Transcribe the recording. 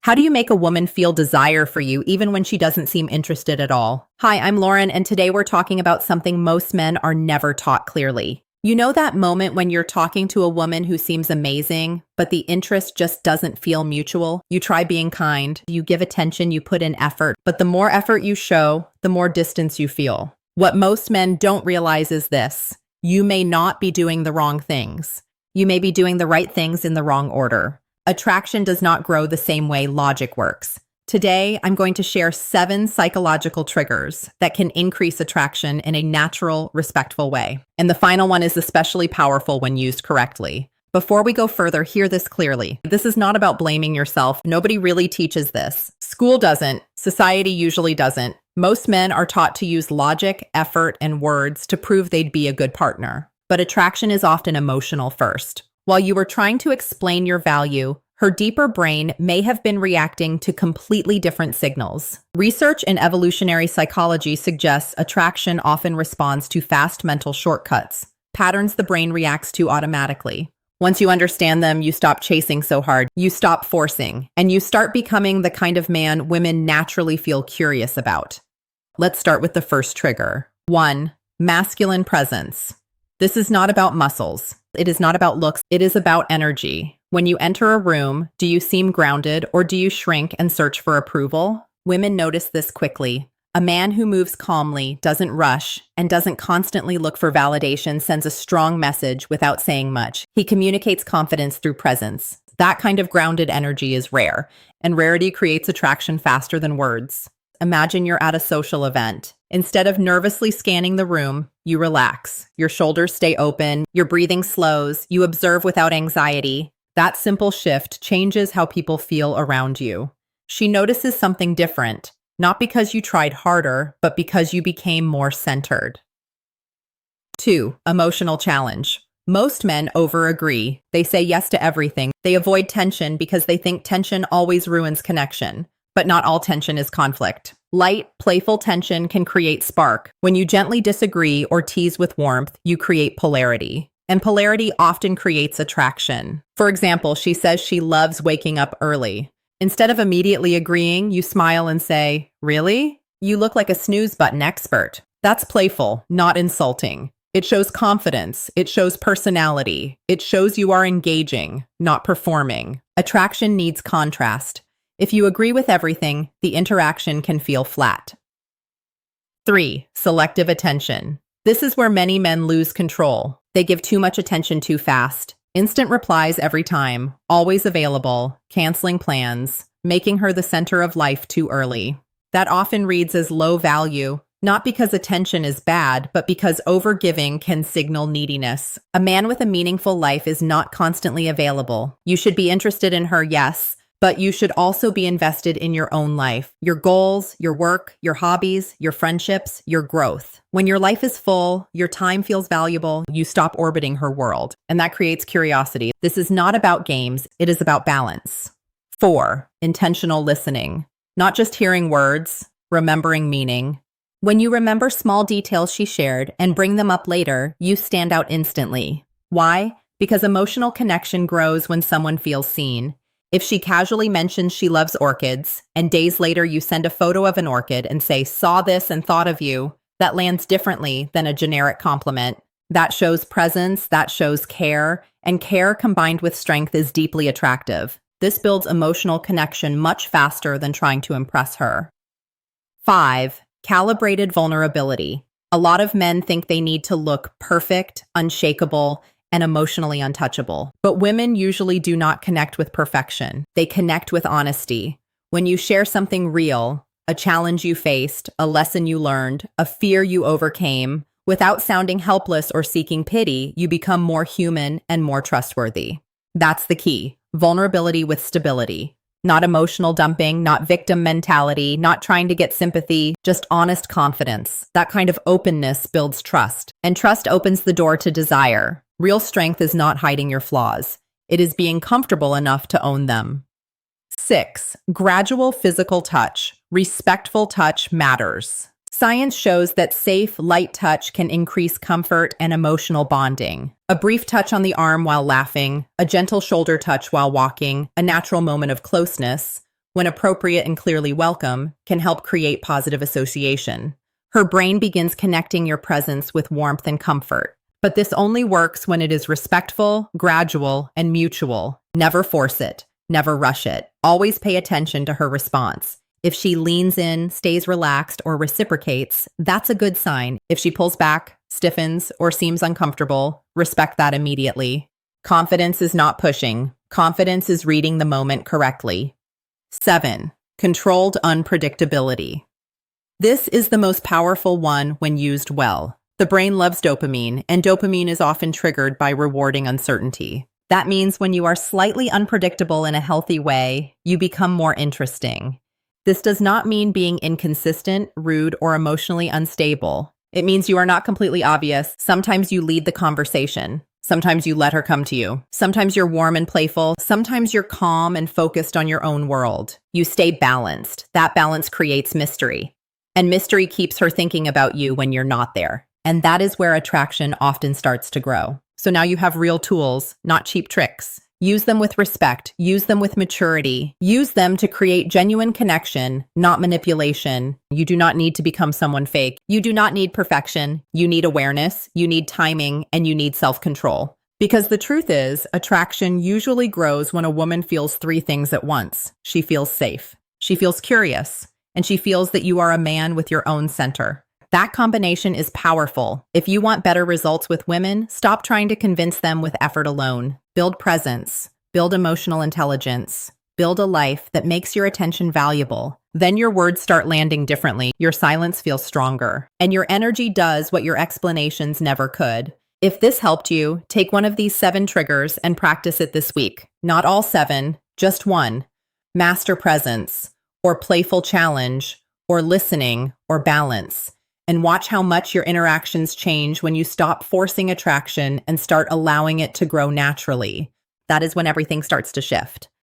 How do you make a woman feel desire for you even when she doesn't seem interested at all? Hi, I'm Lauren, and today we're talking about something most men are never taught clearly. You know that moment when you're talking to a woman who seems amazing, but the interest just doesn't feel mutual? You try being kind, you give attention, you put in effort, but the more effort you show, the more distance you feel. What most men don't realize is this: you may not be doing the wrong things. You may be doing the right things in the wrong order. Attraction does not grow the same way logic works. Today, I'm going to share 7 psychological triggers that can increase attraction in a natural, respectful way. And the final one is especially powerful when used correctly. Before we go further, hear this clearly. This is not about blaming yourself. Nobody really teaches this. School doesn't. Society usually doesn't. Most men are taught to use logic, effort, and words to prove they'd be a good partner. But attraction is often emotional first. While you were trying to explain your value, her deeper brain may have been reacting to completely different signals. Research in evolutionary psychology suggests attraction often responds to fast mental shortcuts, patterns the brain reacts to automatically. Once you understand them, you stop chasing so hard, you stop forcing, and you start becoming the kind of man women naturally feel curious about. Let's start with the first trigger. 1. Masculine presence. This is not about muscles. It is not about looks. It is about energy. When you enter a room, do you seem grounded or do you shrink and search for approval? Women notice this quickly. A man who moves calmly, doesn't rush, and doesn't constantly look for validation sends a strong message without saying much. He communicates confidence through presence. That kind of grounded energy is rare, and rarity creates attraction faster than words. Imagine you're at a social event. Instead of nervously scanning the room, you relax. Your shoulders stay open, your breathing slows, you observe without anxiety. That simple shift changes how people feel around you. She notices something different, not because you tried harder, but because you became more centered. 2. Emotional challenge. Most men over-agree. They say yes to everything. They avoid tension because they think tension always ruins connection. But not all tension is conflict. Light, playful tension can create spark. When you gently disagree or tease with warmth, you create polarity. And polarity often creates attraction. For example, she says she loves waking up early. Instead of immediately agreeing, you smile and say, "Really? You look like a snooze button expert." That's playful, not insulting. It shows confidence. It shows personality. It shows you are engaging, not performing. Attraction needs contrast. If you agree with everything, the interaction can feel flat. 3. Selective attention. This is where many men lose control. They give too much attention too fast. Instant replies every time, always available, canceling plans, making her the center of life too early. That often reads as low value, not because attention is bad, but because overgiving can signal neediness. A man with a meaningful life is not constantly available. You should be interested in her, yes, but you should also be invested in your own life, your goals, your work, your hobbies, your friendships, your growth. When your life is full, your time feels valuable, you stop orbiting her world, and that creates curiosity. This is not about games, it is about balance. 4. Intentional listening. Not just hearing words, remembering meaning. When you remember small details she shared and bring them up later, you stand out instantly. Why? Because emotional connection grows when someone feels seen. If she casually mentions she loves orchids, and days later you send a photo of an orchid and say, "Saw this and thought of you," that lands differently than a generic compliment. That shows presence, that shows care, and care combined with strength is deeply attractive. This builds emotional connection much faster than trying to impress her. 5. Calibrated vulnerability. A lot of men think they need to look perfect, unshakable, and emotionally untouchable. But women usually do not connect with perfection. They connect with honesty. When you share something real, a challenge you faced, a lesson you learned, a fear you overcame, without sounding helpless or seeking pity, you become more human and more trustworthy. That's the key. Vulnerability with stability. Not emotional dumping, not victim mentality, not trying to get sympathy, just honest confidence. That kind of openness builds trust, and trust opens the door to desire. Real strength is not hiding your flaws. It is being comfortable enough to own them. 6. Gradual physical touch. Respectful touch matters. Science shows that safe, light touch can increase comfort and emotional bonding. A brief touch on the arm while laughing, a gentle shoulder touch while walking, a natural moment of closeness. when appropriate and clearly welcome, can help create positive association. Her brain begins connecting your presence with warmth and comfort. But this only works when it is respectful, gradual, and mutual. Never force it. Never rush it. Always pay attention to her response. If she leans in, stays relaxed, or reciprocates, that's a good sign. If she pulls back, stiffens, or seems uncomfortable, respect that immediately. Confidence is not pushing. Confidence is reading the moment correctly. 7. Controlled unpredictability. This is the most powerful one when used well. The brain loves dopamine, and dopamine is often triggered by rewarding uncertainty. That means when you are slightly unpredictable in a healthy way, you become more interesting. This does not mean being inconsistent, rude, or emotionally unstable. It means you are not completely obvious. Sometimes you lead the conversation. Sometimes you let her come to you. Sometimes you're warm and playful. Sometimes you're calm and focused on your own world. You stay balanced. That balance creates mystery. And mystery keeps her thinking about you when you're not there. And that is where attraction often starts to grow. So now you have real tools, not cheap tricks. Use them with respect. Use them with maturity. Use them to create genuine connection, not manipulation. You do not need to become someone fake. You do not need perfection. You need awareness, you need timing, and you need self-control. Because the truth is, attraction usually grows when a woman feels 3 things at once. She feels safe, she feels curious, and she feels that you are a man with your own center. That combination is powerful. If you want better results with women, stop trying to convince them with effort alone. Build presence, build emotional intelligence, build a life that makes your attention valuable. Then your words start landing differently, your silence feels stronger, and your energy does what your explanations never could. If this helped you, take one of these 7 triggers and practice it this week. Not all 7, just one. Master presence, or playful challenge, or listening, or balance. And watch how much your interactions change when you stop forcing attraction and start allowing it to grow naturally. That is when everything starts to shift.